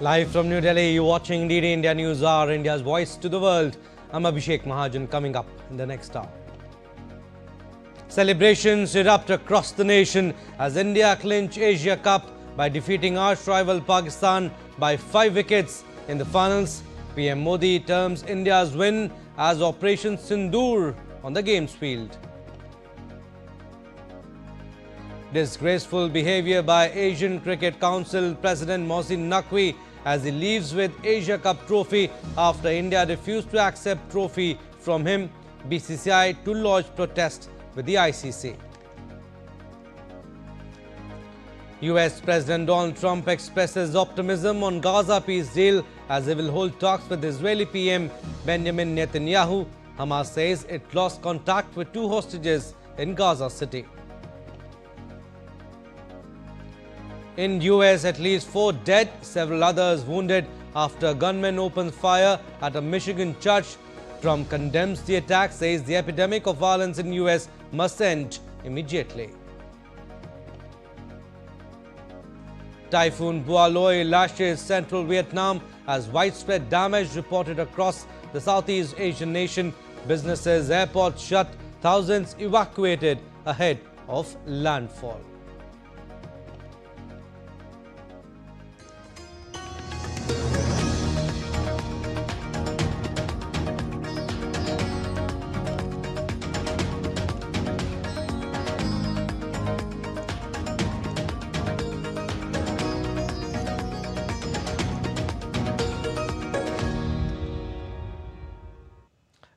Live from New Delhi, you're watching India NewsHour, India's voice to the world. I'm Abhishek Mahajan, coming up in the next hour. Celebrations erupt across the nation as India clinch Asia Cup by defeating arch rival Pakistan by 5 wickets in the finals. PM Modi terms India's win as Operation Sindur on the games field. Disgraceful behaviour by Asian Cricket Council President Mosin Naqvi as he leaves with Asia Cup trophy after India refused to accept trophy from him. BCCI to lodge protest with the ICC. US President Donald Trump expresses optimism on Gaza peace deal as he will hold talks with Israeli PM Benjamin Netanyahu. Hamas says it lost contact with 2 hostages in Gaza City. In US, at least 4 dead, several others wounded after a gunman opened fire at a Michigan church. Trump condemns the attack, says the epidemic of violence in US must end immediately. Typhoon Boaloi lashes central Vietnam as widespread damage reported across the Southeast Asian nation. Businesses, airports shut, thousands evacuated ahead of landfall.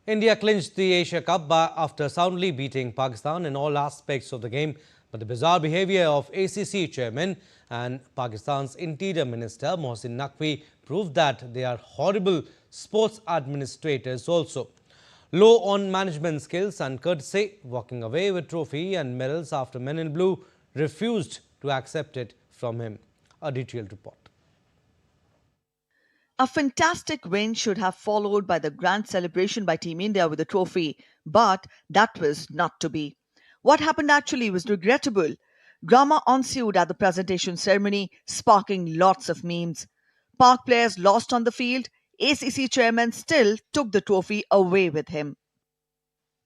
India clinched the Asia Cup after soundly beating Pakistan in all aspects of the game. But the bizarre behaviour of ACC chairman and Pakistan's Interior Minister Mosin Naqvi proved that they are horrible sports administrators also. Low on management skills and courtesy, walking away with trophy and medals after Men in Blue refused to accept it from him. A detailed report. A fantastic win should have followed by the grand celebration by Team India with the trophy, but that was not to be. What happened actually was regrettable. Drama ensued at the presentation ceremony, sparking lots of memes. Pak players lost on the field, ACC chairman still took the trophy away with him.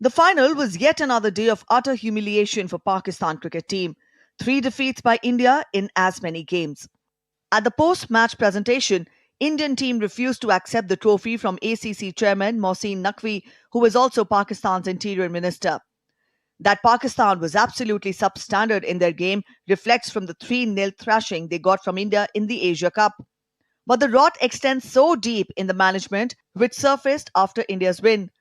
The final was yet another day of utter humiliation for Pakistan cricket team. 3 defeats by India in as many games. At the post-match presentation, Indian team refused to accept the trophy from ACC chairman Mosin Naqvi, who is also Pakistan's interior minister. That Pakistan was absolutely substandard in their game reflects from the 3-0 thrashing they got from India in the Asia Cup. But the rot extends so deep in the management, which surfaced after India's win.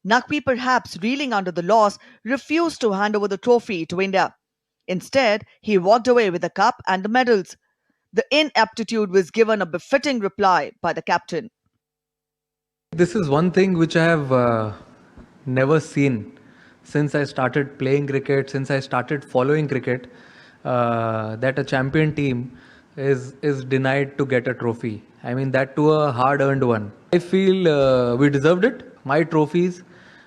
Naqvi, perhaps reeling under the loss, refused to hand over the trophy to India. Instead, he walked away with the cup and the medals. The ineptitude was given a befitting reply by the captain. This is one thing which I have never seen since I started playing cricket, since I started following cricket, that a champion team is denied to get a trophy. I mean, that to a hard-earned one. I feel we deserved it. My trophies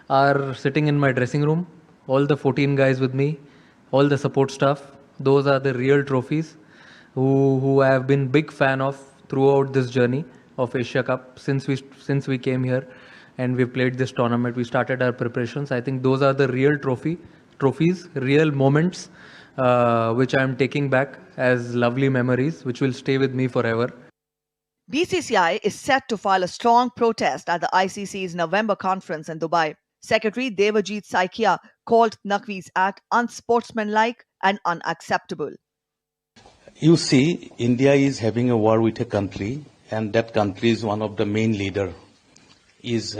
are sitting in my dressing room. All the 14 guys with me, all the support staff, those are the real trophies. Who I have been big fan of throughout this journey of Asia Cup since we came here and we played this tournament. We started our preparations. I think those are the real trophies, real moments, which I am taking back as lovely memories, which will stay with me forever. BCCI is set to file a strong protest at the ICC's November conference in Dubai. Secretary Devajit Saikia called Naqvi's act unsportsmanlike and unacceptable. You see, India is having a war with a country, and that country is one of the main leader, is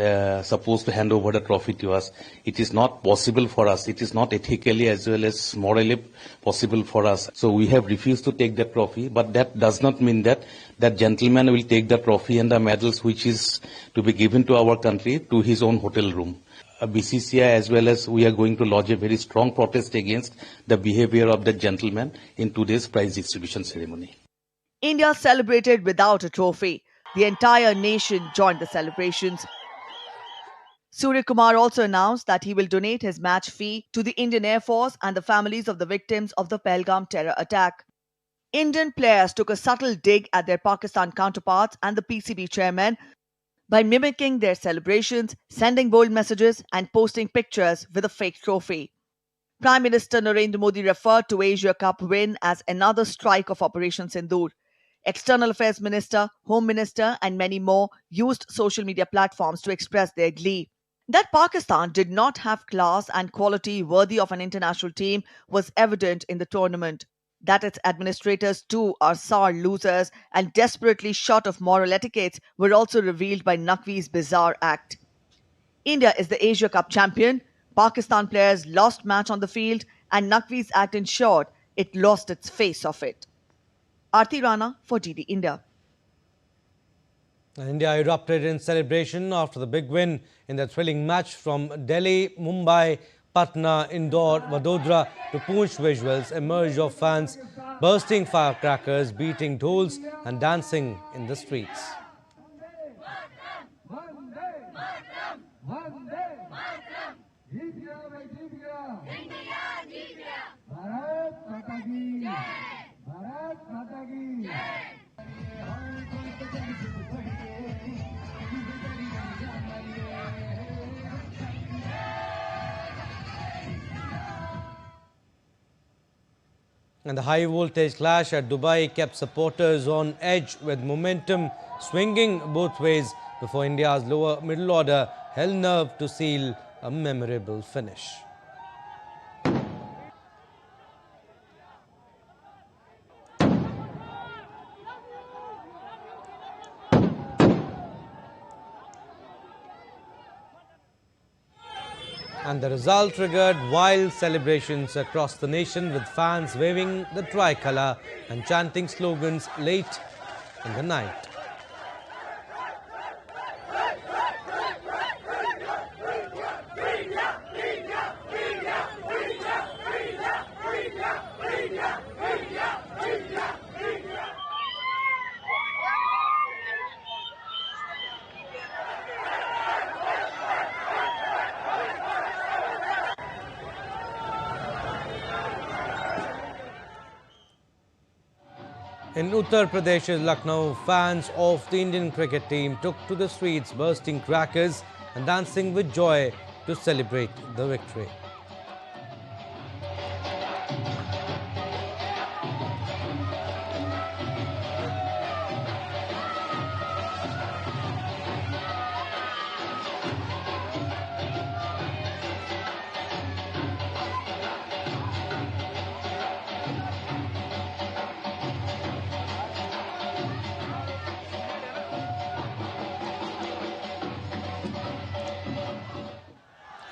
supposed to hand over the trophy to us. It is not possible for us. It is not ethically as well as morally possible for us. So we have refused to take the trophy, but that does not mean that that gentleman will take the trophy and the medals which is to be given to our country to his own hotel room. BCCI as well as we are going to lodge a very strong protest against the behavior of the gentleman in today's prize distribution ceremony. India celebrated without a trophy. The entire nation joined the celebrations. Surya Kumar also announced that he will donate his match fee to the Indian Air Force and the families of the victims of the Pahalgam terror attack. Indian players took a subtle dig at their Pakistan counterparts and the PCB chairman by mimicking their celebrations, sending bold messages, and posting pictures with a fake trophy. Prime Minister Narendra Modi referred to Asia Cup win as another strike of Operation Sindur. External Affairs Minister, Home Minister, and many more used social media platforms to express their glee. That Pakistan did not have class and quality worthy of an international team was evident in the tournament. That its administrators too are sour losers and desperately short of moral etiquettes were also revealed by Naqvi's bizarre act. India is the Asia Cup champion. Pakistan players lost match on the field, and Naqvi's act ensured it lost its face of it. Aarti Rana for DD India. India erupted in celebration after the big win in the thrilling match from Delhi, Mumbai, Patna, Indore, Vadodara to Poonch. Visuals emerged of fans bursting firecrackers, beating dhols and dancing in the streets. And the high voltage clash at Dubai kept supporters on edge with momentum swinging both ways before India's lower middle order held nerve to seal a memorable finish. And the result triggered wild celebrations across the nation with fans waving the tricolour and chanting slogans late in the night. In Uttar Pradesh's Lucknow, fans of the Indian cricket team took to the streets bursting crackers and dancing with joy to celebrate the victory.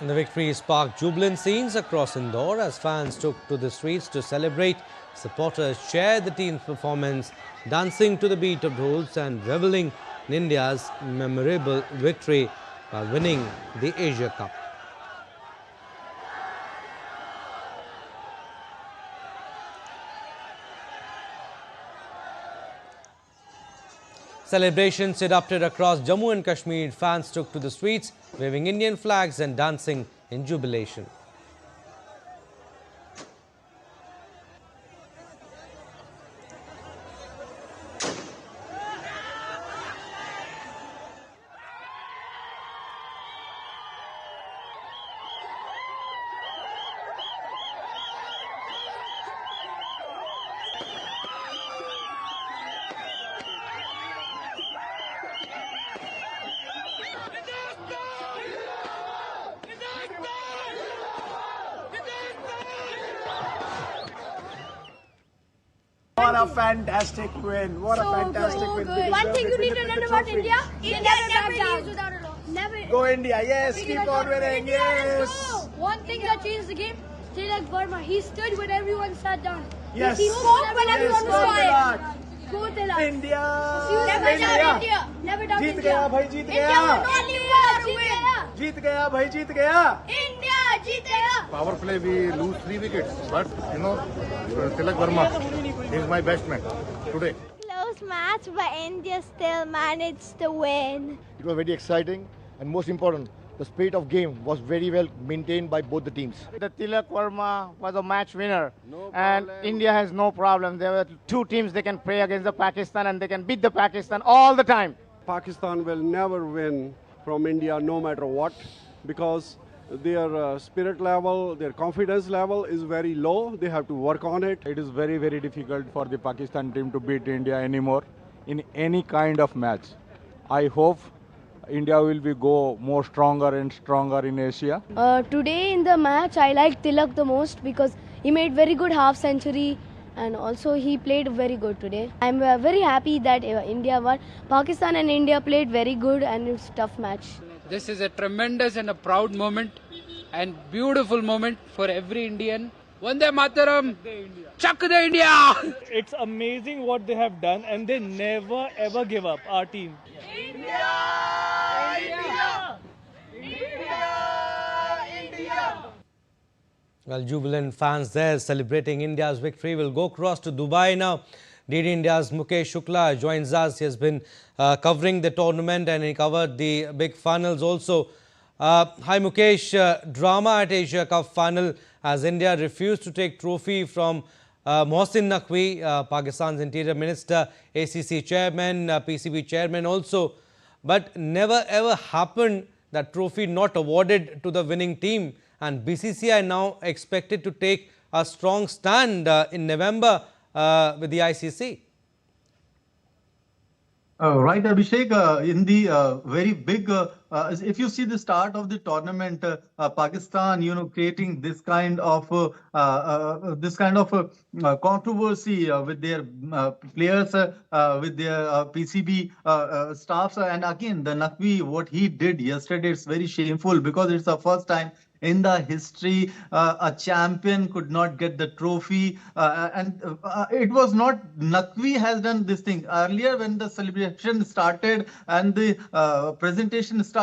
And the victory sparked jubilant scenes across Indore as fans took to the streets to celebrate. Supporters shared the team's performance, dancing to the beat of dhols and reveling in India's memorable victory by winning the Asia Cup. Celebrations erupted across Jammu and Kashmir. Fans took to the streets, waving Indian flags and dancing in jubilation. What a fantastic win. What a fantastic win. One thing you need to learn about India, India never leaves without a loss. Never. Go India, yes, keep on winning, yes. One thing that changed the game, Tilak Verma, he stood when everyone sat down. Yes. He spoke when everyone was quiet. Go Tilak. India. Never doubt India. Never doubt Jeet India. गया भाई, जीत India गया. will not win. जीत गया भाई, जीत गया. India जीत गया. Power play, we lose 3 wickets, but you know, Tilak Verma is my best man today. Close match, but India still managed to win. It was very exciting, and most important, the spirit of game was very well maintained by both the teams. The Tilak Verma was a match winner, and India has no problem. There were two teams they can play against the Pakistan, and they can beat the Pakistan all the time. Pakistan will never win from India no matter what, because their spirit level, their confidence level is very low. They have to work on it. It is very, very difficult for the Pakistan team to beat India anymore in any kind of match. I hope India will go more stronger and stronger in Asia. Today in the match, I like Tilak the most because he made very good half century and also he played very good today. I'm very happy that India won. Pakistan and India played very good and it's a tough match. This is a tremendous and a proud moment and beautiful moment for every Indian. Vande Mataram! Chak the India! It's amazing what they have done and they never ever give up, our team. India! India! India! India! Well, jubilant fans there celebrating India's victory. Will go across to Dubai now. DD India's Mukesh Shukla joins us. He has been covering the tournament and he covered the big finals also. Hi Mukesh, drama at Asia Cup final as India refused to take trophy from Mosin Naqvi, Pakistan's Interior Minister, ACC Chairman, PCB Chairman also. But never ever happened that trophy not awarded to the winning team, and BCCI now expected to take a strong stand in November with the ICC. Right, Abhishek. In the very big, if you see the start of the tournament, Pakistan, creating this kind of controversy with their players, with their PCB staffs, and again the Naqvi, what he did yesterday, it's very shameful because it's the first time in the history a champion could not get the trophy, and it was not Naqvi has done this thing earlier when the celebration started and the presentation started.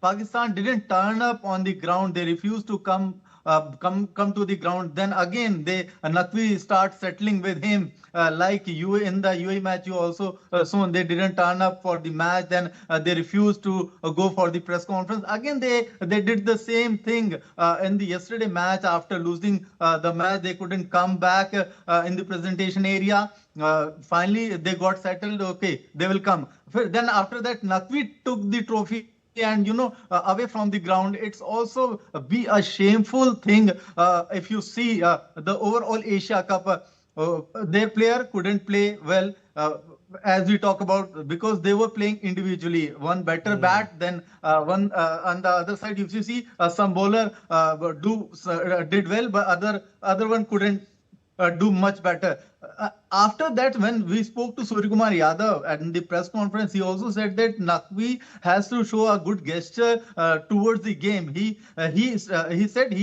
Pakistan didn't turn up on the ground. They refused to come to the ground. Then again Naqvi start settling with him, like you in the UAE match. You also soon they didn't turn up for the match. Then they refused to go for the press conference. Again they did the same thing in the yesterday match. After losing the match, they couldn't come back in the presentation area. Finally they got settled. Okay, they will come. Then after that Naqvi took the trophy and away from the ground. It's also be a shameful thing if you see the overall Asia Cup. Their player couldn't play well, as we talk about, because they were playing individually. One better bat than one on the other side. If you see some bowler did well, but other one couldn't do much better. After that, when we spoke to Suryakumar Yadav at the press conference, he also said that Naqvi has to show a good gesture towards the game. He said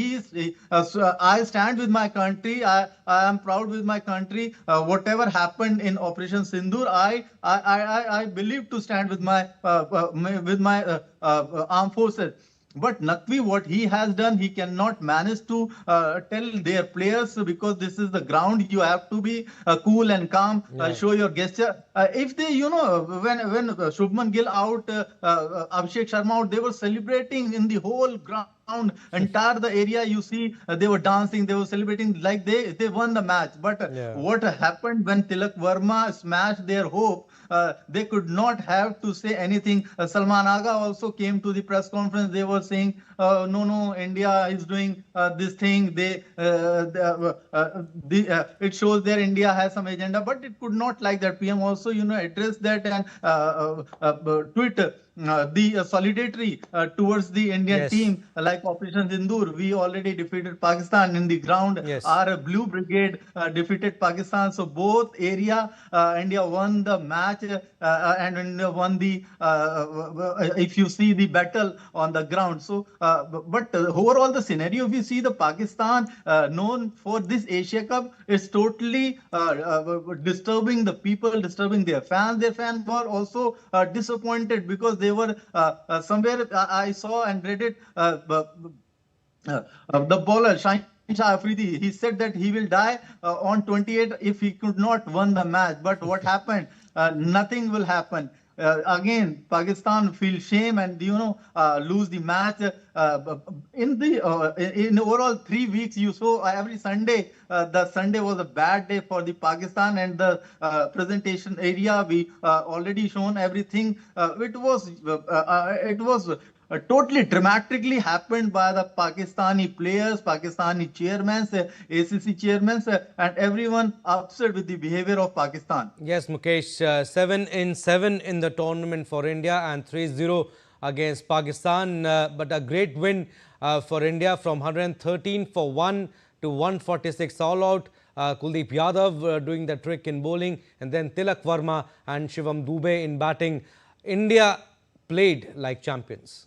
I stand with my country. I am proud with my country. Whatever happened in Operation Sindur, I believe to stand with my armed forces. But Naqvi, what he has done, he cannot manage to tell their players, because this is the ground. You have to be cool and calm, show your gesture. If they, when Shubman Gill out, Abhishek Sharma out, they were celebrating in the whole ground. Entire the area, you see, they were dancing, they were celebrating like they won the match. But what happened when Tilak Verma smashed their hope? They could not have to say anything. Salman Agha also came to the press conference. They were saying, no, India is doing this thing. It shows their India has some agenda, but it could not like that. PM also, addressed that and tweet the solidarity towards the Indian team, like Operation Sindur. We already defeated Pakistan in the ground. Our Blue Brigade defeated Pakistan. So both area, India won the match and India won the, if you see the battle on the ground. So, but overall the scenario, if you see the Pakistan known for this Asia Cup, is totally disturbing the people, disturbing their fans. Their fans were also disappointed because they were somewhere I saw and read it. The bowler Shah Afridi, he said that he will die on 28 if he could not win the match. But what happened? Nothing will happen. again, Pakistan feel shame and lose the match. In overall 3 weeks, you saw every Sunday. The Sunday was a bad day for the Pakistan, and the presentation area we already shown everything. It was totally dramatically happened by the Pakistani players, Pakistani chairmen, ACC chairmen, and everyone upset with the behavior of Pakistan. Yes, Mukesh, 7-7 in the tournament for India and 3-0 against Pakistan. But a great win for India from 113 for 1 to 146 all out. Kuldeep Yadav doing the trick in bowling, and then Tilak Verma and Shivam Dube in batting. India played like champions.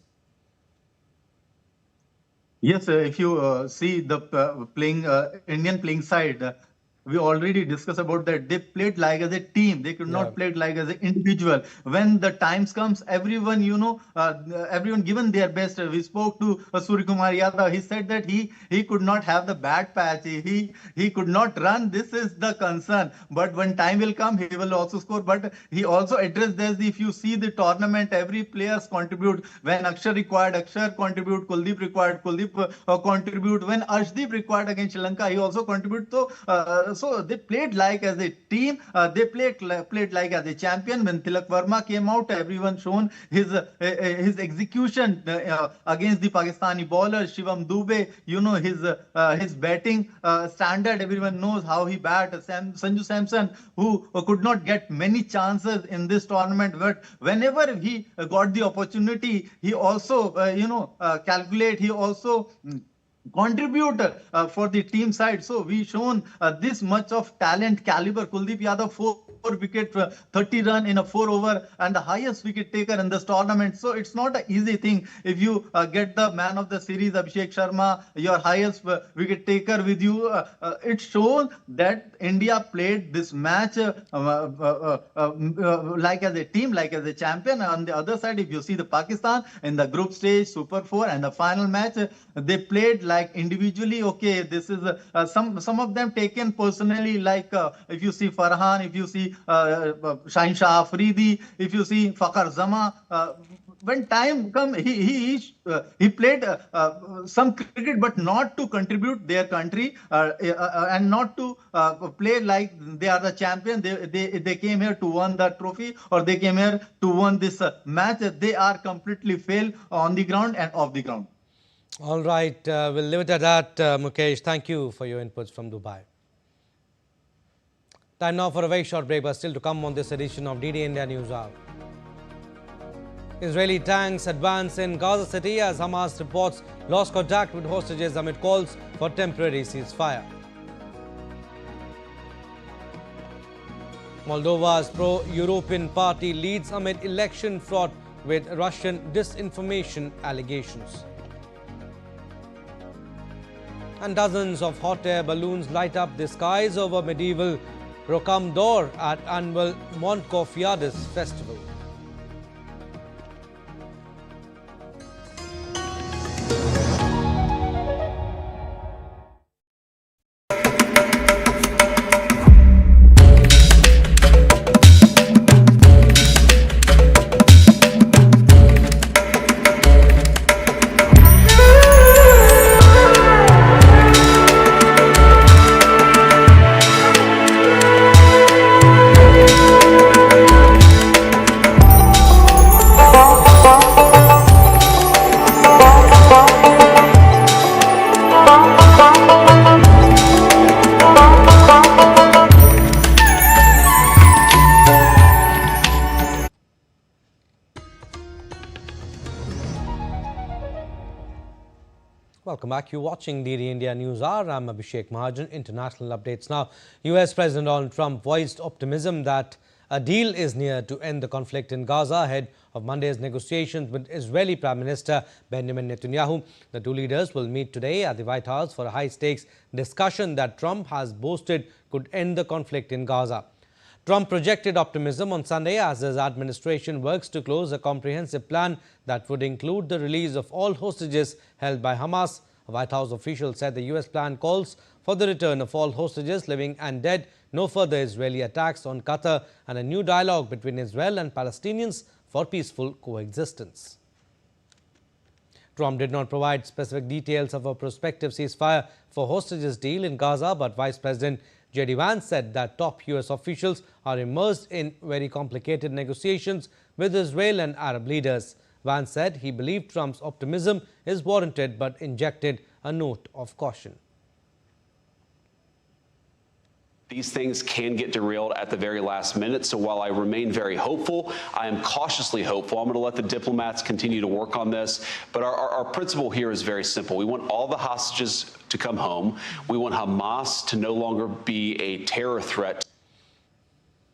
Yes, if you see the Indian playing side, we already discussed about that. They played like as a team. They could not play like as an individual. When the times comes, everyone, everyone given their best. We spoke to Surya Kumar Yadav. He said that he could not have the bad patch. He could not run. This is the concern. But when time will come, he will also score. But he also addressed this. If you see the tournament, every players contribute. When Akshar required, Akshar contribute. Kuldeep required, Kuldeep contribute. When Arshdeep required against Sri Lanka, he also contribute. So they played like as a team. They played like as a champion. When Tilak Verma came out, everyone shown his execution against the Pakistani bowler Shivam Dube. His batting standard. Everyone knows how he bat. Sanju Samson, who could not get many chances in this tournament, but whenever he got the opportunity, he also calculate. He also contribute for the team side. So we shown this much of talent caliber. Kuldeep Yadav 4 wicket, 30 run in a 4 over, and the highest wicket taker in this tournament. So it's not an easy thing. If you get the man of the series, Abhishek Sharma, your highest wicket taker with you, it shows that India played this match like as a team, like as a champion. On the other side, if you see the Pakistan in the group stage, Super 4 and the final match, they played like individually. Okay, this is some of them taken personally, like if you see Farhan, if you see Shaheen Shah Afridi, if you see Fakhar Zama, when time come, he played some cricket, but not to contribute their country and not to play like they are the champion. They came here to win the trophy, or they came here to win this match. They are completely failed on the ground and off the ground. All right, we'll leave it at that. Mukesh, thank you for your inputs from Dubai. Time now for a very short break, but still to come on this edition of DD India NewsHour. Israeli tanks advance in Gaza City as Hamas reports lost contact with hostages amid calls for temporary ceasefire. Moldova's pro-European party leads amid election fraught with Russian disinformation allegations. And dozens of hot air balloons light up the skies over medieval Rocamadour at annual Montconfiades festival. Welcome back. You're watching DD India NewsHour. I'm Abhishek Mahajan. International updates now. US President Donald Trump voiced optimism that a deal is near to end the conflict in Gaza ahead of Monday's negotiations with Israeli Prime Minister Benjamin Netanyahu. The two leaders will meet today at the White House for a high-stakes discussion that Trump has boasted could end the conflict in Gaza. Trump projected optimism on Sunday as his administration works to close a comprehensive plan that would include the release of all hostages held by Hamas. A White House official said the U.S. plan calls for the return of all hostages, living and dead, no further Israeli attacks on Qatar, and a new dialogue between Israel and Palestinians for peaceful coexistence. Trump did not provide specific details of a prospective ceasefire for hostages deal in Gaza, but Vice President J.D. Vance said that top U.S. officials are immersed in very complicated negotiations with Israel and Arab leaders. Vance said he believed Trump's optimism is warranted, but injected a note of caution. These things can get derailed at the very last minute. So while I remain very hopeful, I am cautiously hopeful. I'm going to let the diplomats continue to work on this. But our principle here is very simple. We want all the hostages to come home. We want Hamas to no longer be a terror threat.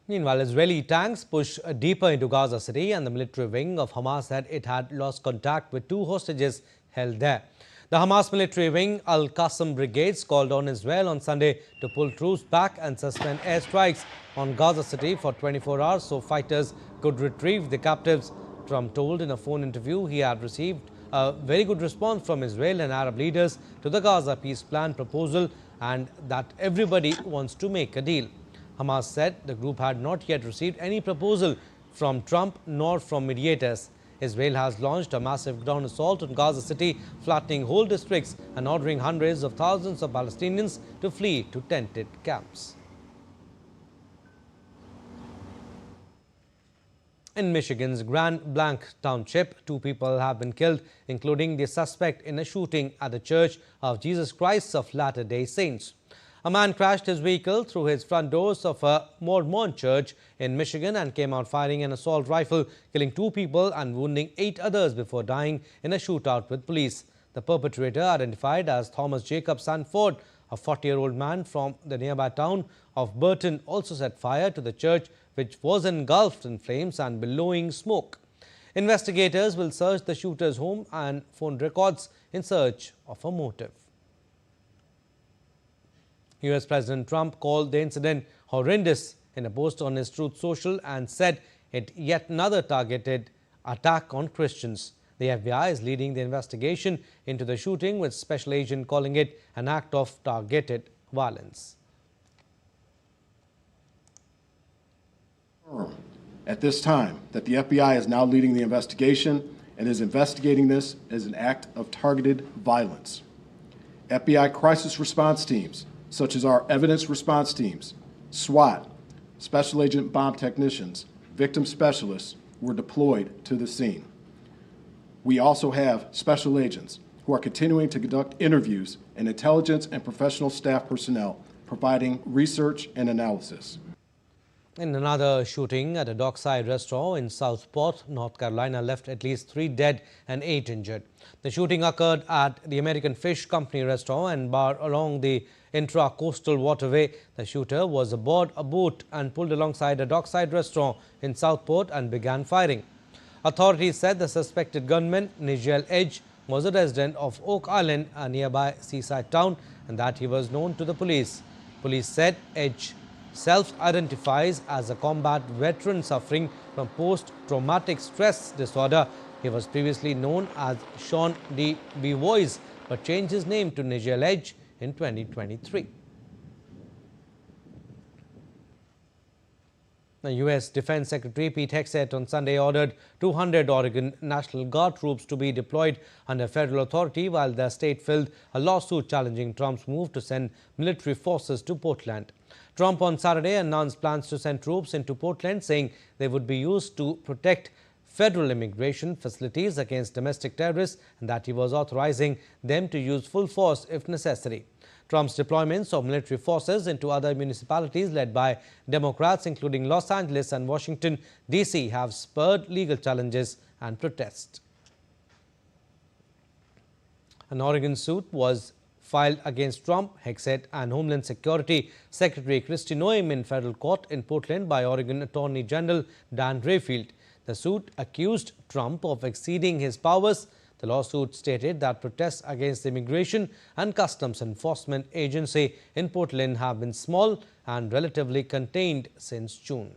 Meanwhile, Israeli tanks push deeper into Gaza City, and the military wing of Hamas said it had lost contact with 2 hostages held there. The Hamas military wing Al-Qassam brigades called on Israel on Sunday to pull troops back and suspend airstrikes on Gaza City for 24 hours so fighters could retrieve the captives. Trump told in a phone interview he had received a very good response from Israel and Arab leaders to the Gaza peace plan proposal and that everybody wants to make a deal. Hamas said the group had not yet received any proposal from Trump nor from mediators. Israel has launched a massive ground assault on Gaza City, flattening whole districts and ordering hundreds of thousands of Palestinians to flee to tented camps. In Michigan's Grand Blanc Township, 2 people have been killed, including the suspect in a shooting at the Church of Jesus Christ of Latter-day Saints. A man crashed his vehicle through his front doors of a Mormon church in Michigan and came out firing an assault rifle, killing 2 people and wounding 8 others before dying in a shootout with police. The perpetrator, identified as Thomas Jacob Sanford, a 40-year-old man from the nearby town of Burton, also set fire to the church, which was engulfed in flames and billowing smoke. Investigators will search the shooter's home and phone records in search of a motive. U.S. President Trump called the incident horrendous in a post on his Truth Social and said it yet another targeted attack on Christians. The FBI is leading the investigation into the shooting, with Special Agent calling it an act of targeted violence. At this time, that the FBI is now leading the investigation and is investigating this as an act of targeted violence. FBI crisis response teams, such as our evidence response teams, SWAT, Special Agent Bomb Technicians, victim specialists, were deployed to the scene. We also have special agents who are continuing to conduct interviews and intelligence and professional staff personnel providing research and analysis. In another shooting at a dockside restaurant in Southport, North Carolina, left at least 3 dead and 8 injured. The shooting occurred at the American Fish Company restaurant and bar along the intra-coastal waterway. The shooter was aboard a boat and pulled alongside a dockside restaurant in Southport and began firing. Authorities said the suspected gunman, Nigel Edge, was a resident of Oak Island, a nearby seaside town, and that he was known to the police. Police said Edge self-identifies as a combat veteran suffering from post-traumatic stress disorder. He was previously known as Sean D. Bevois, but changed his name to Nigel Edge in 2023. The U.S. Defense Secretary Pete Hegseth on Sunday ordered 200 Oregon National Guard troops to be deployed under federal authority, while the state filed a lawsuit challenging Trump's move to send military forces to Portland. Trump on Saturday announced plans to send troops into Portland, saying they would be used to protect federal immigration facilities against domestic terrorists and that he was authorizing them to use full force if necessary. Trump's deployments of military forces into other municipalities led by Democrats, including Los Angeles and Washington, D.C., have spurred legal challenges and protests. An Oregon suit was filed against Trump, Hegseth, and Homeland Security Secretary Kristi Noem in federal court in Portland by Oregon Attorney General Dan Rayfield. The suit accused Trump of exceeding his powers. The lawsuit stated that protests against the Immigration and Customs Enforcement Agency in Portland have been small and relatively contained since June.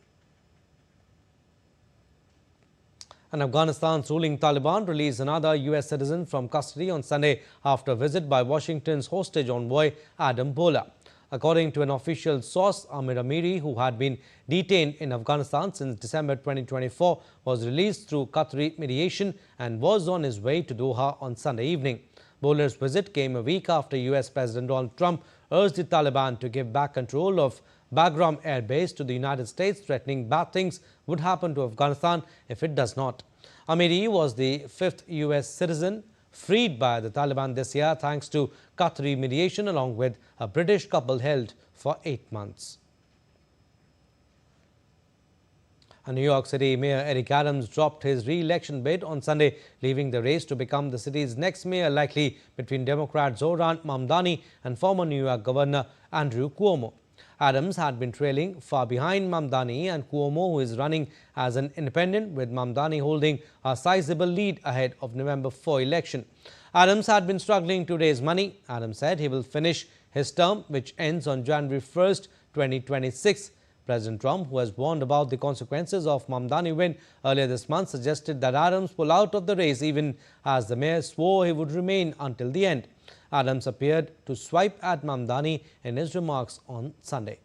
And Afghanistan's ruling Taliban released another U.S. citizen from custody on Sunday after a visit by Washington's hostage envoy Adam Bola. According to an official source, Amir Amiri, who had been detained in Afghanistan since December 2024, was released through Qatari mediation and was on his way to Doha on Sunday evening. Bola's visit came a week after U.S. President Donald Trump urged the Taliban to give back control of Bagram Air Base to the United States, threatening bad things would happen to Afghanistan if it does not. Amiri was the fifth U.S. citizen freed by the Taliban this year thanks to Qatari mediation, along with a British couple held for 8 months. And New York City Mayor Eric Adams dropped his re-election bid on Sunday, leaving the race to become the city's next mayor likely between Democrat Zohran Mamdani and former New York Governor Andrew Cuomo. Adams had been trailing far behind Mamdani and Cuomo, who is running as an independent, with Mamdani holding a sizable lead ahead of November 4 election. Adams had been struggling to raise money. Adams said he will finish his term, which ends on January 1st, 2026. President Trump, who has warned about the consequences of Mamdani win earlier this month, suggested that Adams pull out of the race even as the mayor swore he would remain until the end. Adams appeared to swipe at Mamdani in his remarks on Sunday.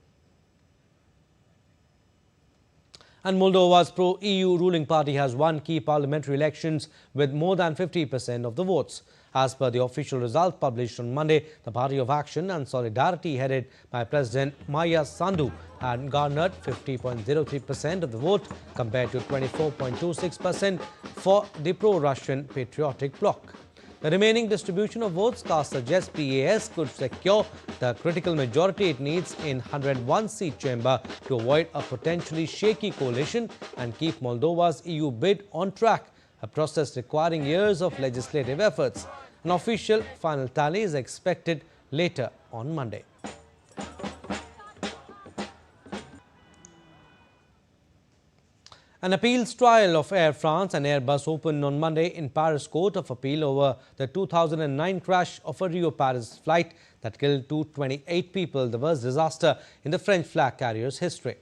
And Moldova's pro-EU ruling party has won key parliamentary elections with more than 50% of the votes. As per the official result published on Monday, the Party of Action and Solidarity, headed by President Maia Sandu, had garnered 50.03% of the vote compared to 24.26% for the pro-Russian Patriotic Bloc. The remaining distribution of votes cast suggests PAS could secure the critical majority it needs in 101-seat chamber to avoid a potentially shaky coalition and keep Moldova's EU bid on track, a process requiring years of legislative efforts. An official final tally is expected later on Monday. An appeals trial of Air France and Airbus opened on Monday in Paris Court of Appeal over the 2009 crash of a Rio-Paris flight that killed 228 people, the worst disaster in the French flag carrier's history.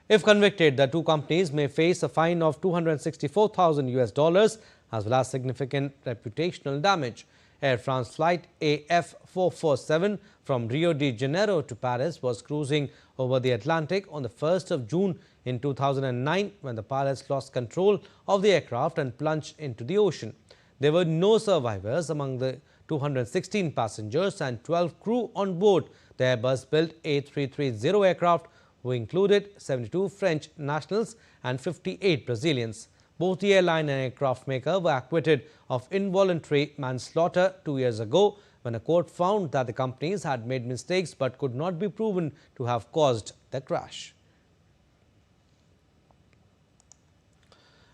If convicted, the two companies may face a fine of $264,000 as well as significant reputational damage. Air France flight AF447 from Rio de Janeiro to Paris was cruising over the Atlantic on the 1st of June in 2009 when the pilots lost control of the aircraft and plunged into the ocean. There were no survivors among the 216 passengers and 12 crew on board the Airbus-built A330 aircraft, who included 72 French nationals and 58 Brazilians. Both the airline and aircraft maker were acquitted of involuntary manslaughter 2 years ago when a court found that the companies had made mistakes but could not be proven to have caused the crash.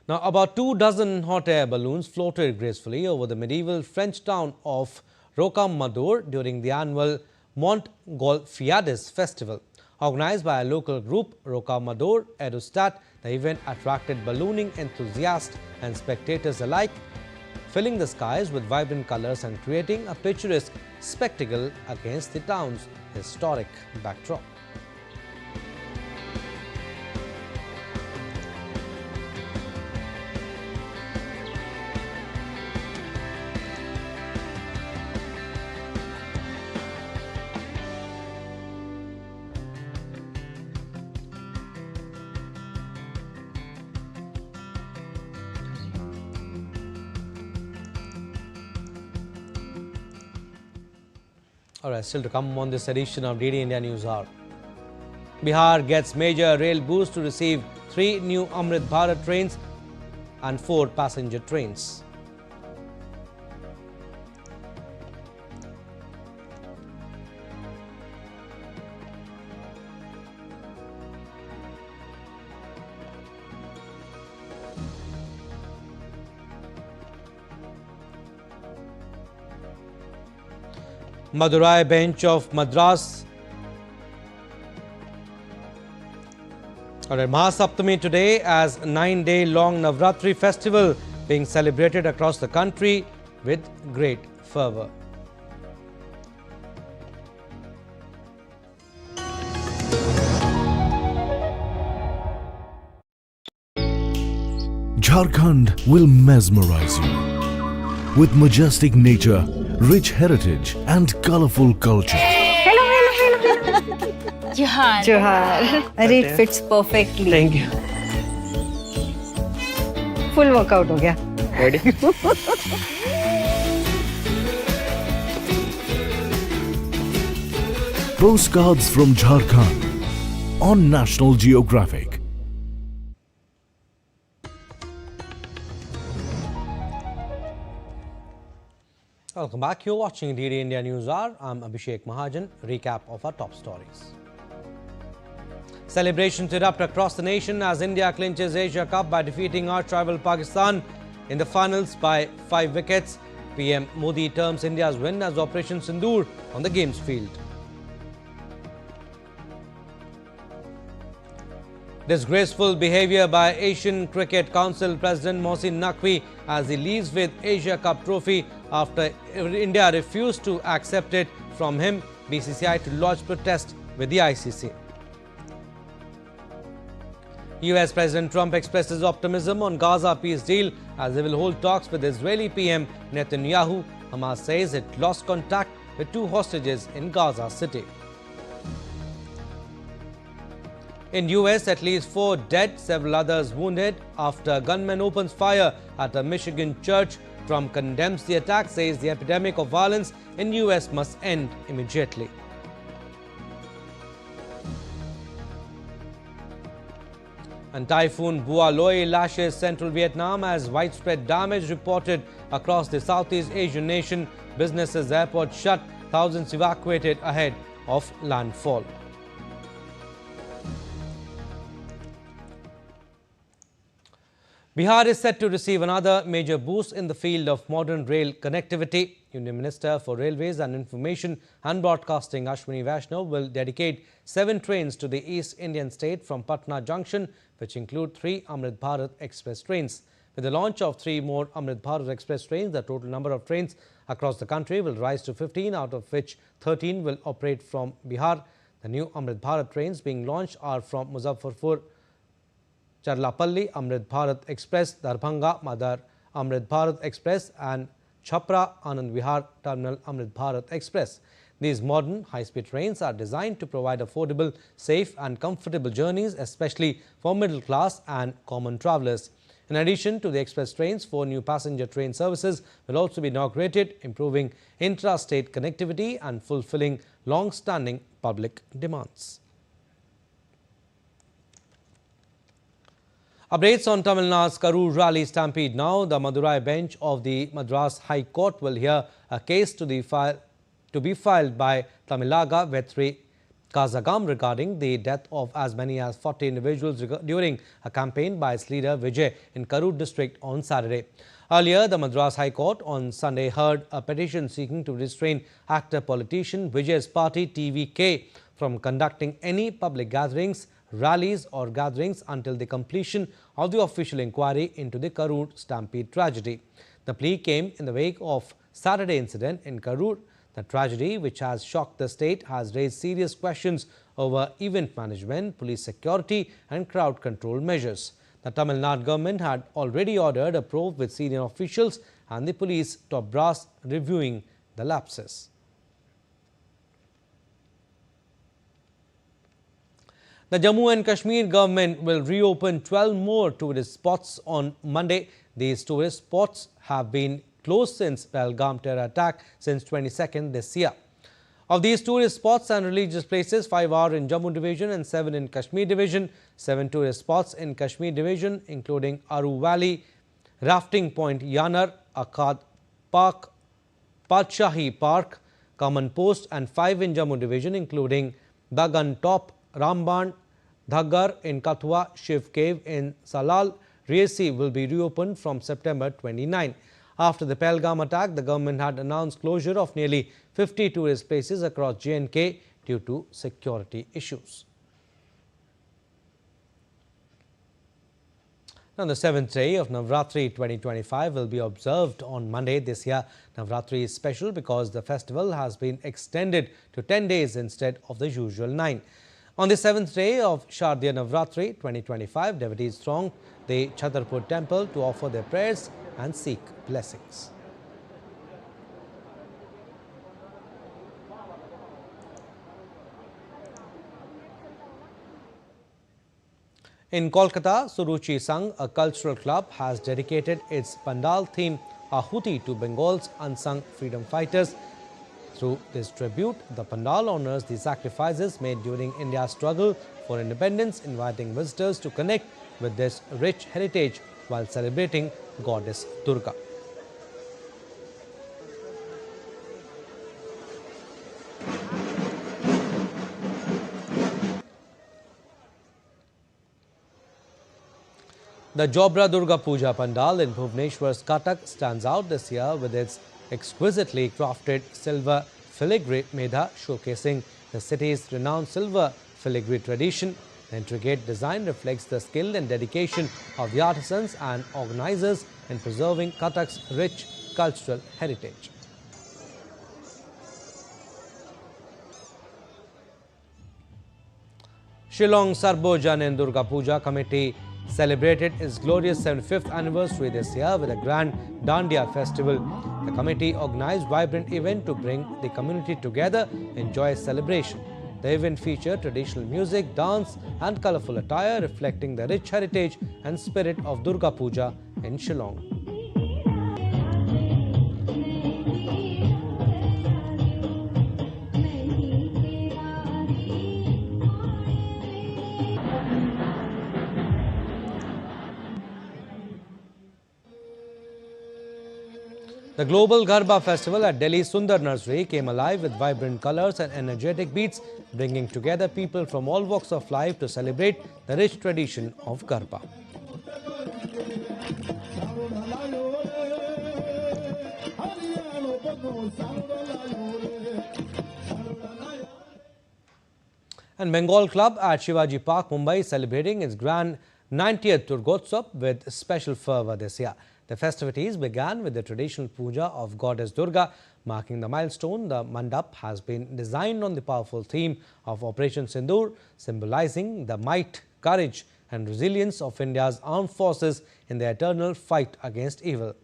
Now, about 24 hot air balloons floated gracefully over the medieval French town of Rocamadour during the annual Montgolfiades festival. Organized by a local group, Rocamadour Aerostat, the event attracted ballooning enthusiasts and spectators alike, filling the skies with vibrant colors and creating a picturesque spectacle against the town's historic backdrop. All right, still to come on this edition of DD India NewsHour. Bihar gets major rail boost to receive 3 new Amrit Bharat trains and 4 passenger trains. Madurai bench of Madras. Mahasaptami today as 9-day long Navratri festival being celebrated across the country with great fervor. Jharkhand will mesmerize you with majestic nature, rich heritage and colorful culture. Johar. Johar. It fits perfectly. Thank you. Full workout हो गया. Ready? Postcards from Jharkhand on National Geographic. Welcome back. You're watching DD India NewsHour. I'm Abhishek Mahajan. Recap of our top stories. Celebrations erupt across the nation as India clinches Asia Cup by defeating arch rival Pakistan in the finals by 5 wickets. PM Modi terms India's win as Operation Sindur on the games field. Disgraceful behaviour by Asian Cricket Council President Mosin Naqvi as he leaves with Asia Cup trophy after India refused to accept it from him. BCCI to lodge protest with the ICC. US President Trump expresses optimism on Gaza peace deal as he will hold talks with Israeli PM Netanyahu. Hamas says it lost contact with 2 hostages in Gaza City. In US, at least 4 dead, several others wounded after a gunman opens fire at a Michigan church. Trump condemns the attack, says the epidemic of violence in US must end immediately. And Typhoon Bualoi lashes central Vietnam as widespread damage reported across the Southeast Asian nation. Businesses, airports shut, thousands evacuated ahead of landfall. Bihar is set to receive another major boost in the field of modern rail connectivity. Union Minister for Railways and Information and Broadcasting Ashwini Vaishnav will dedicate 7 trains to the East Indian state from Patna Junction, which include 3 Amrit Bharat Express trains. With the launch of 3 more Amrit Bharat Express trains, the total number of trains across the country will rise to 15, out of which 13 will operate from Bihar. The new Amrit Bharat trains being launched are from Muzaffarpur, Charlapalli Amrit Bharat Express, Darbhanga Madar Amrit Bharat Express and Chhapra Anand Vihar Terminal Amrit Bharat Express. These modern high-speed trains are designed to provide affordable, safe and comfortable journeys, especially for middle class and common travellers. In addition to the express trains, 4 new passenger train services will also be inaugurated, improving intra-state connectivity and fulfilling long-standing public demands. Updates on Tamil Nadu's Karur rally stampede now. The Madurai bench of the Madras High Court will hear a case to be filed by Tamilaga Vetri Kazagam regarding the death of as many as 40 individuals during a campaign by its leader Vijay in Karur district on Saturday. Earlier, the Madras High Court on Sunday heard a petition seeking to restrain actor-politician Vijay's party TVK from conducting any public gatherings, rallies or gatherings until the completion of the official inquiry into the Karur stampede tragedy. The plea came in the wake of Saturday incident in Karur. The tragedy, which has shocked the state, has raised serious questions over event management, police security and crowd control measures. The Tamil Nadu government had already ordered a probe with senior officials and the police top brass reviewing the lapses. The Jammu and Kashmir government will reopen 12 more tourist spots on Monday. These tourist spots have been closed since Pahalgam terror attack since 22nd this year. Of these tourist spots and religious places, 5 are in Jammu division and 7 in Kashmir division. 7 tourist spots in Kashmir division including Aru Valley, Rafting Point Yanar, Akkad Park, Padshahi Park, Common Post and 5 in Jammu division including Dagan Top, Ramban, Dhaggar in Kathua, Shiv Cave in Salal. Riesi will be reopened from September 29. After the Pahalgam attack, the government had announced closure of nearly 50 tourist places across J&K due to security issues. Now, the 7th day of Navratri 2025 will be observed on Monday. This year, Navratri is special because the festival has been extended to 10 days instead of the usual 9. On the 7th day of Shardiya Navratri 2025, devotees thronged the Chhatarpur temple to offer their prayers and seek blessings. In Kolkata, Suruchi Sangh, a cultural club, has dedicated its pandal theme Ahuti to Bengal's unsung freedom fighters. Through this tribute, the pandal honors the sacrifices made during India's struggle for independence, inviting visitors to connect with this rich heritage while celebrating goddess Durga. The Jobra Durga Puja Pandal in Bhubaneswar's Katak stands out this year with its exquisitely crafted silver filigree medha, showcasing the city's renowned silver filigree tradition. The intricate design reflects the skill and dedication of the artisans and organizers in preserving Katak's rich cultural heritage. Shillong Sarbojan Durga Puja Committee celebrated its glorious 75th anniversary this year with a grand Dandiya festival. The committee organized vibrant event to bring the community together in joyous celebration. The event featured traditional music, dance and colorful attire reflecting the rich heritage and spirit of Durga Puja in Shillong. The global Garba festival at Delhi's Sundar Nursery came alive with vibrant colors and energetic beats, bringing together people from all walks of life to celebrate the rich tradition of Garba. And Bengal Club at Shivaji Park, Mumbai, celebrating its grand 90th Durgotsav with special fervour this year. The festivities began with the traditional puja of goddess Durga. Marking the milestone, the mandap has been designed on the powerful theme of Operation Sindur, symbolizing the might, courage and resilience of India's armed forces in the eternal fight against evil.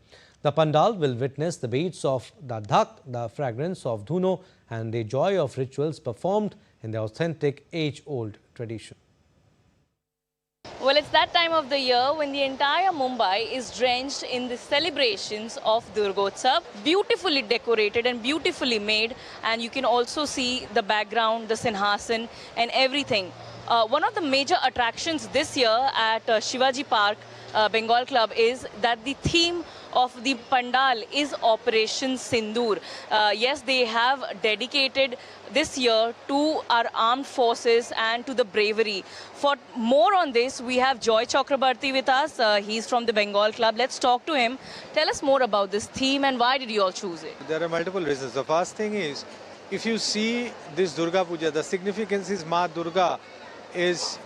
The pandal will witness the beats of the dhak, the fragrance of dhuno and the joy of rituals performed in the authentic age-old tradition. Well, it's that time of the year when the entire Mumbai is drenched in the celebrations of Durgotsav, beautifully decorated and beautifully made, and you can also see the background, the Sinhasan and everything. One of the major attractions this year at Shivaji Park Bengal Club is that the theme of the pandal is Operation Sindur. Yes, they have dedicated this year to our armed forces and to the bravery. For more on this, we have Joy Chakrabarti with us. He's from the Bengal Club. Let's talk to him. Tell us more about this theme and why did you all choose it? There are multiple reasons. The first thing is, if you see this Durga Puja, the significance is Ma Durga is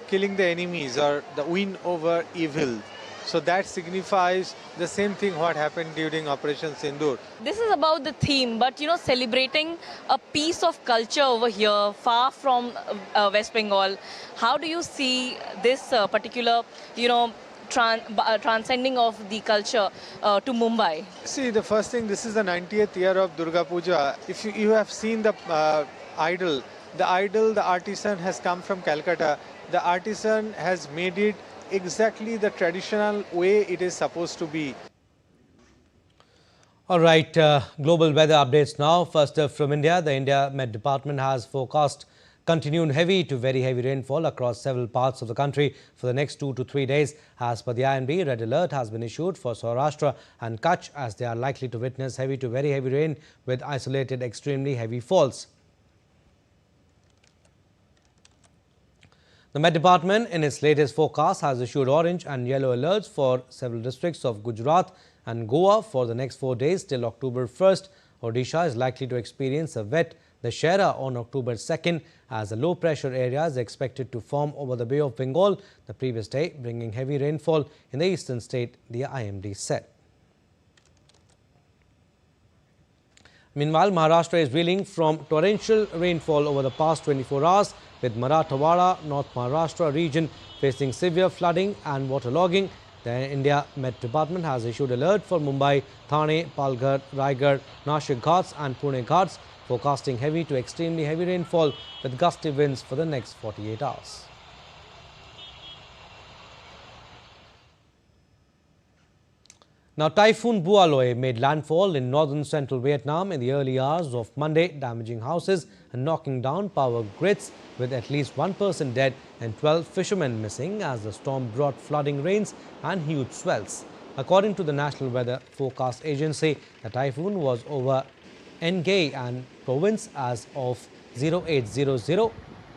killing the enemies or the win over evil. So that signifies the same thing what happened during Operation Sindur. This is about the theme, but you know, celebrating a piece of culture over here, far from West Bengal. How do you see this particular, you know, transcending of the culture to Mumbai? See, the first thing, this is the 90th year of Durga Puja. If you have seen the idol, the artisan has come from Calcutta. The artisan has made it exactly the traditional way it is supposed to be. All right, global weather updates now. First up from India, the India Met Department has forecast continued heavy to very heavy rainfall across several parts of the country for the next 2 to 3 days. As per the IMD, red alert has been issued for Saurashtra and Kutch as they are likely to witness heavy to very heavy rain with isolated extremely heavy falls. The Met Department in its latest forecast has issued orange and yellow alerts for several districts of Gujarat and Goa for the next 4 days till October 1st. Odisha is likely to experience a wet Dashera on October 2nd as a low pressure area is expected to form over the Bay of Bengal the previous day, bringing heavy rainfall in the eastern state, the IMD said. Meanwhile, Maharashtra is reeling from torrential rainfall over the past 24 hours. with Marathwada, North Maharashtra region facing severe flooding and waterlogging. The India Met Department has issued alert for Mumbai, Thane, Palghar, Raigad, Nashik Ghats and Pune Ghats, forecasting heavy to extremely heavy rainfall with gusty winds for the next 48 hours. Now, Typhoon Bualoe made landfall in northern central Vietnam in the early hours of Monday, damaging houses and knocking down power grids, with at least one person dead and 12 fishermen missing as the storm brought flooding rains and huge swells. According to the National Weather Forecast Agency, the typhoon was over Engay and province as of 0800,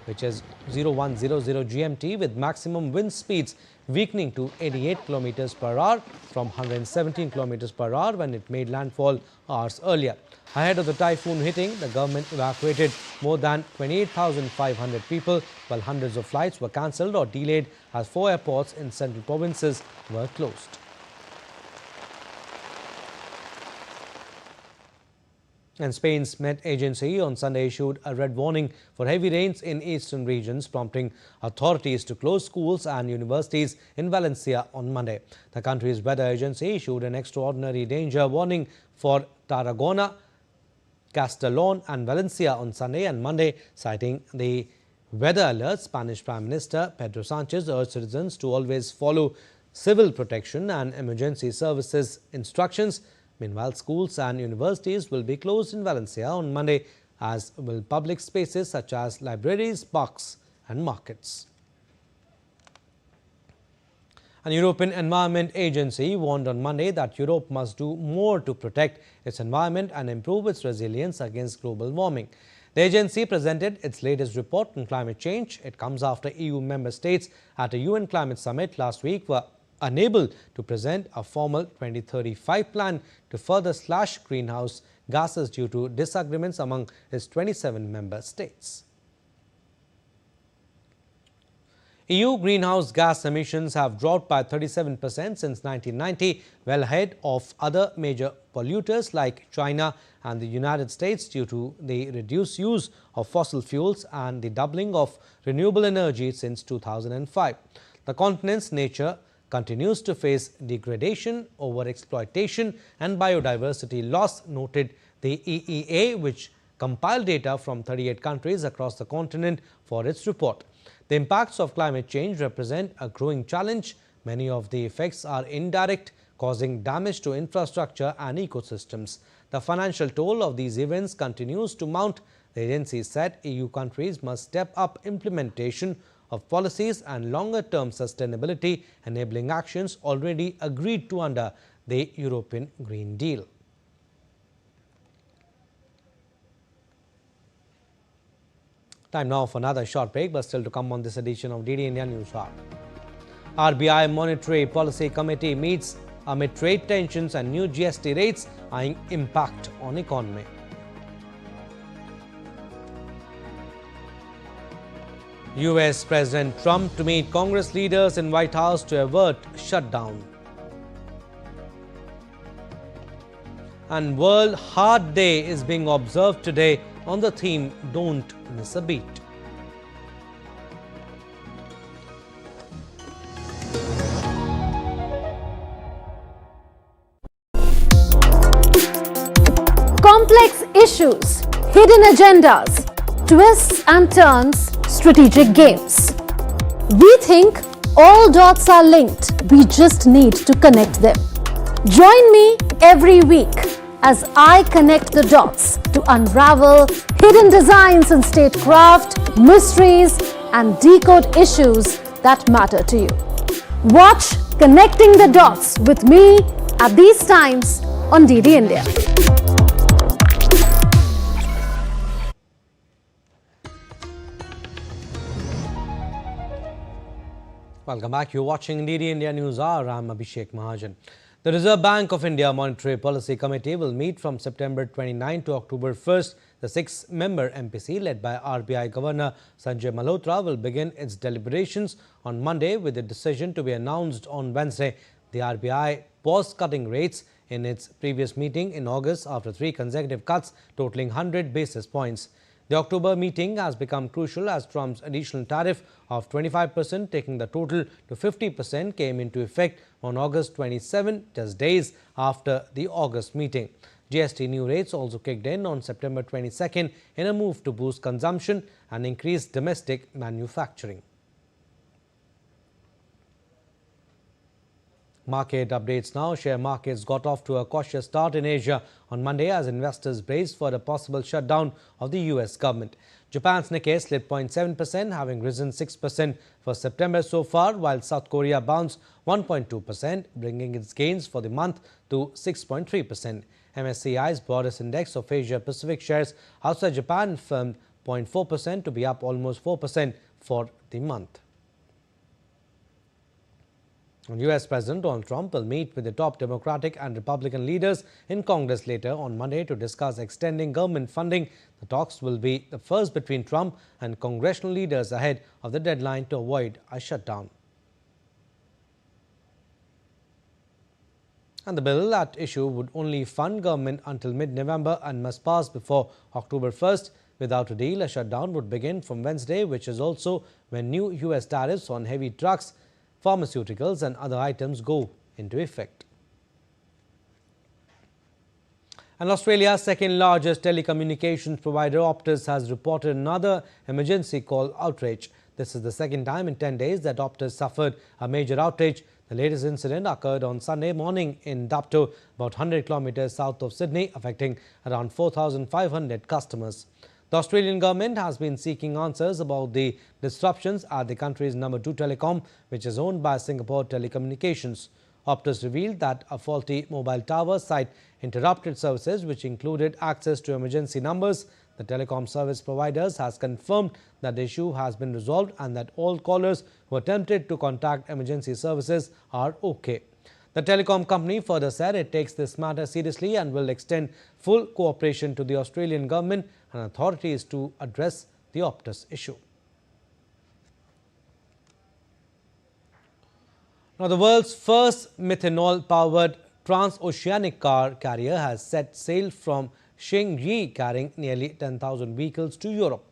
which is 0100 GMT, with maximum wind speeds weakening to 88 km per hour from 117 km per hour when it made landfall hours earlier. Ahead of the typhoon hitting, the government evacuated more than 28,500 people, while hundreds of flights were cancelled or delayed as 4 airports in central provinces were closed. And Spain's Met Agency on Sunday issued a red warning for heavy rains in eastern regions, prompting authorities to close schools and universities in Valencia on Monday. The country's weather agency issued an extraordinary danger warning for Tarragona, Castellón and Valencia on Sunday and Monday, citing the weather alert. Spanish Prime Minister Pedro Sanchez urged citizens to always follow civil protection and emergency services instructions. Meanwhile, schools and universities will be closed in Valencia on Monday, as will public spaces such as libraries, parks and markets. An European Environment Agency warned on Monday that Europe must do more to protect its environment and improve its resilience against global warming. The agency presented its latest report on climate change. It comes after EU member states at a UN climate summit last week were unable to present a formal 2035 plan to further slash greenhouse gases due to disagreements among its 27 member states. EU greenhouse gas emissions have dropped by 37% since 1990, well ahead of other major polluters like China and the United States due to the reduced use of fossil fuels and the doubling of renewable energy since 2005. The continent's nature continues to face degradation, overexploitation and biodiversity loss, noted the EEA, which compiled data from 38 countries across the continent for its report. The impacts of climate change represent a growing challenge. Many of the effects are indirect, causing damage to infrastructure and ecosystems. The financial toll of these events continues to mount. The agency said EU countries must step up implementation of policies and longer-term sustainability enabling actions already agreed to under the European Green Deal. Time now for another short break, but still to come on this edition of DD India NewsHour. RBI Monetary Policy Committee meets amid trade tensions and new GST rates eyeing impact on economy. US President Trump to meet Congress leaders in White House to avert shutdown. And World Heart Day is being observed today on the theme Don't Miss a Beat. Complex issues, hidden agendas, twists and turns, strategic games. We think all dots are linked. We just need to connect them. Join me every week as I connect the dots to unravel hidden designs in statecraft, mysteries, and decode issues that matter to you. Watch Connecting the Dots with me at these times on DD India. Welcome back. You're watching DD India NewsHour. I'm Abhishek Mahajan. The Reserve Bank of India Monetary Policy Committee will meet from September 29 to October 1st. The 6-member MPC led by RBI Governor Sanjay Malhotra will begin its deliberations on Monday with a decision to be announced on Wednesday. The RBI paused cutting rates in its previous meeting in August after 3 consecutive cuts totaling 100 basis points. The October meeting has become crucial as Trump's additional tariff of 25%, taking the total to 50%, came into effect on August 27, just days after the August meeting. GST new rates also kicked in on September 22nd in a move to boost consumption and increase domestic manufacturing. Market updates now. Share markets got off to a cautious start in Asia on Monday as investors braced for a possible shutdown of the US government. Japan's Nikkei slipped 0.7%, having risen 6% for September so far, while South Korea bounced 1.2%, bringing its gains for the month to 6.3%. MSCI's broadest index of Asia-Pacific shares outside Japan firmed 0.4% to be up almost 4% for the month. US President Donald Trump will meet with the top Democratic and Republican leaders in Congress later on Monday to discuss extending government funding. The talks will be the first between Trump and congressional leaders ahead of the deadline to avoid a shutdown. And the bill at issue would only fund government until mid-November and must pass before October 1st. Without a deal, a shutdown would begin from Wednesday, which is also when new US tariffs on heavy trucks, pharmaceuticals and other items go into effect. And Australia's second largest telecommunications provider Optus has reported another emergency call outrage. This is the second time in 10 days that Optus suffered a major outage. The latest incident occurred on Sunday morning in Dapto, about 100 kilometers south of Sydney, affecting around 4,500 customers. The Australian government has been seeking answers about the disruptions at the country's number 2 telecom, which is owned by Singapore Telecommunications. Optus revealed that a faulty mobile tower site interrupted services, which included access to emergency numbers. The telecom service providers has confirmed that the issue has been resolved and that all callers who attempted to contact emergency services are okay. The telecom company further said it takes this matter seriously and will extend full cooperation to the Australian government and authorities to address the Optus issue. Now, the world's first methanol-powered transoceanic car carrier has set sail from Shanghai, carrying nearly 10,000 vehicles to Europe.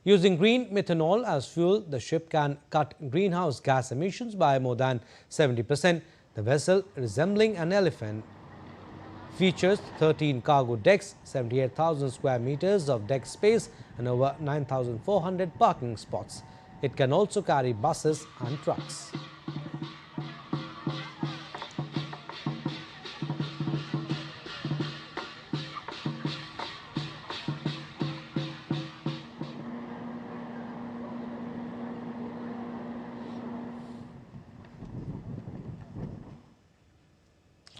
Using green methanol as fuel, the ship can cut greenhouse gas emissions by more than 70%. The vessel, resembling an elephant, features 13 cargo decks, 78,000 square meters of deck space and over 9,400 parking spots. It can also carry buses and trucks.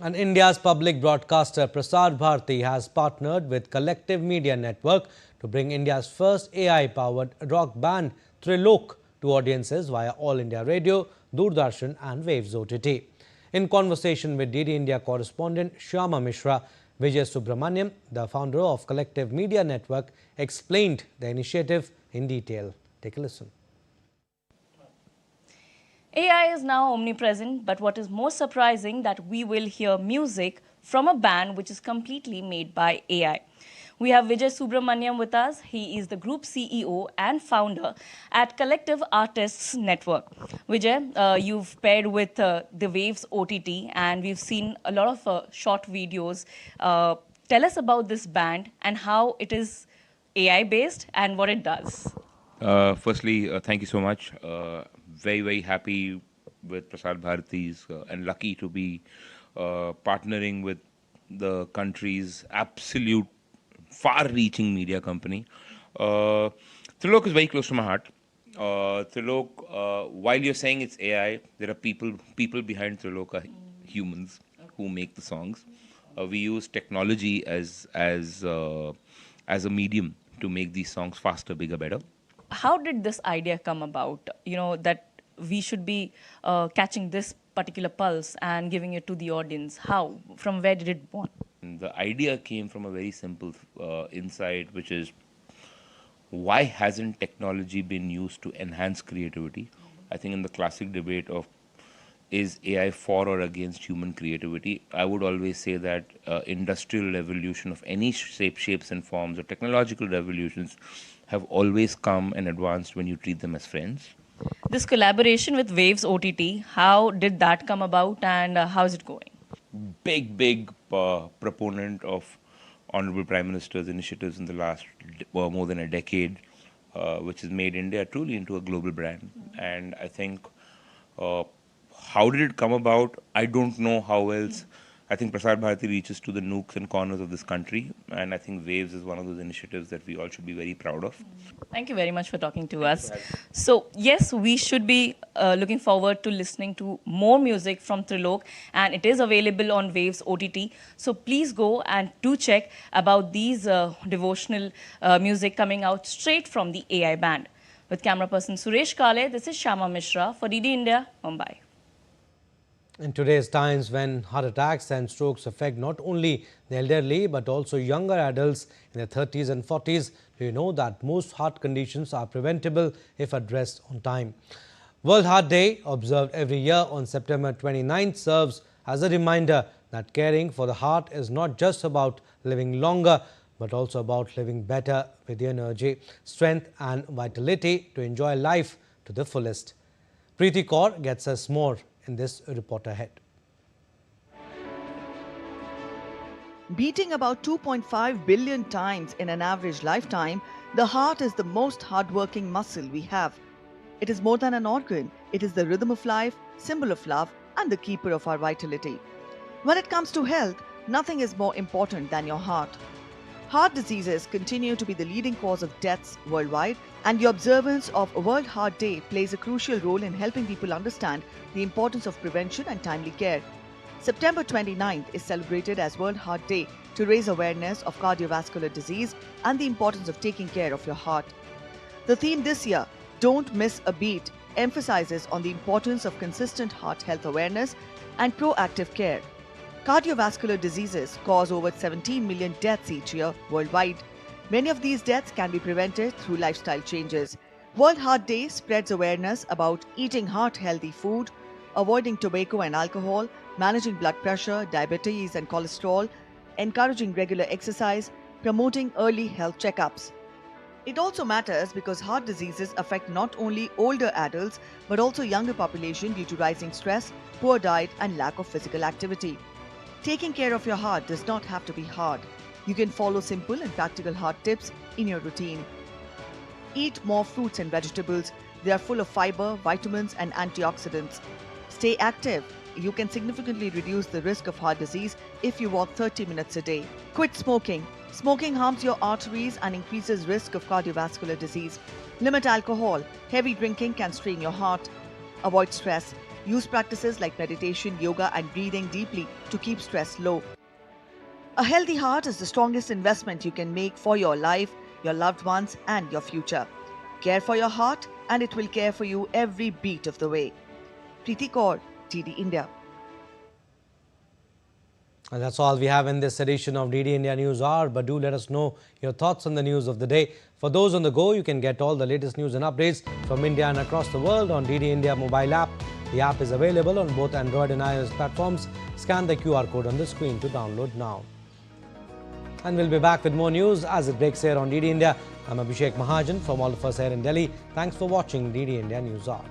And India's public broadcaster Prasar Bharati has partnered with Collective Media Network to bring India's first AI-powered rock band Trilok to audiences via All India Radio, Doordarshan and Waves OTT. In conversation with DD India correspondent Shyama Mishra, Vijay Subramaniam, the founder of Collective Media Network, explained the initiative in detail. Take a listen. AI is now omnipresent, but what is more surprising that we will hear music from a band which is completely made by AI. We have Vijay Subramaniam with us. He is the group CEO and founder at Collective Artists Network. Vijay, you've paired with the Waves OTT and we've seen a lot of short videos. Tell us about this band and how it is AI based and what it does. Firstly, thank you so much. Very, very happy with Prasar Bharati's and lucky to be partnering with the country's absolute far-reaching media company. Trilok is very close to my heart. Trilok, while you're saying it's AI, there are people behind Trilok are humans who make the songs. We use technology as a medium to make these songs faster, bigger, better. How did this idea come about? You know, that we should be catching this particular pulse and giving it to the audience. How? From where did it born? The idea came from a very simple insight, which is why hasn't technology been used to enhance creativity? I think in the classic debate of is AI for or against human creativity? I would always say that industrial revolution of any shapes and forms, or technological revolutions, have always come and advanced when you treat them as friends. This collaboration with Waves OTT, how did that come about and how is it going? Big proponent of Honorable Prime Minister's initiatives in the last more than a decade, which has made India truly into a global brand. And I think, how did it come about? I don't know how else. I think Prasar Bharati reaches to the nooks and corners of this country, and I think Waves is one of those initiatives that we all should be very proud of. Thank you very much for talking to us. So, yes, we should be looking forward to listening to more music from Trilok, and it is available on Waves OTT. So, please go and do check about these devotional music coming out straight from the AI band. With camera person Suresh Kale, this is Shama Mishra for DD India, Mumbai. In today's times, when heart attacks and strokes affect not only the elderly but also younger adults in their 30s and 40s, do you know that most heart conditions are preventable if addressed on time? World Heart Day, observed every year on September 29th, serves as a reminder that caring for the heart is not just about living longer, but also about living better with the energy, strength and vitality to enjoy life to the fullest. Preeti Kaur gets us more in this report ahead. Beating about 2.5 billion times in an average lifetime, the heart is the most hardworking muscle we have. It is more than an organ. It is the rhythm of life, symbol of love, and the keeper of our vitality. When it comes to health, nothing is more important than your heart. Heart diseases continue to be the leading cause of deaths worldwide, and the observance of World Heart Day plays a crucial role in helping people understand the importance of prevention and timely care. September 29th is celebrated as World Heart Day to raise awareness of cardiovascular disease and the importance of taking care of your heart. The theme this year, Don't Miss a Beat, emphasizes on the importance of consistent heart health awareness and proactive care. Cardiovascular diseases cause over 17 million deaths each year worldwide. Many of these deaths can be prevented through lifestyle changes. World Heart Day spreads awareness about eating heart-healthy food, avoiding tobacco and alcohol, managing blood pressure, diabetes and cholesterol, encouraging regular exercise, promoting early health checkups. It also matters because heart diseases affect not only older adults but also younger population due to rising stress, poor diet and lack of physical activity. Taking care of your heart does not have to be hard. You can follow simple and practical heart tips in your routine. Eat more fruits and vegetables. They are full of fiber, vitamins and antioxidants. Stay active. You can significantly reduce the risk of heart disease if you walk 30 minutes a day. Quit smoking. Smoking harms your arteries and increases risk of cardiovascular disease. Limit alcohol. Heavy drinking can strain your heart. Avoid stress. Use practices like meditation, yoga and breathing deeply to keep stress low. A healthy heart is the strongest investment you can make for your life, your loved ones and your future. Care for your heart and it will care for you every beat of the way. Preeti Kaur, DD India. And that's all we have in this edition of DD India News Hour. But do let us know your thoughts on the news of the day. For those on the go, you can get all the latest news and updates from India and across the world on DD India mobile app. The app is available on both Android and iOS platforms. Scan the QR code on the screen to download now. And we'll be back with more news as it breaks here on DD India. I'm Abhishek Mahajan from all of us here in Delhi. Thanks for watching DD India News Hour.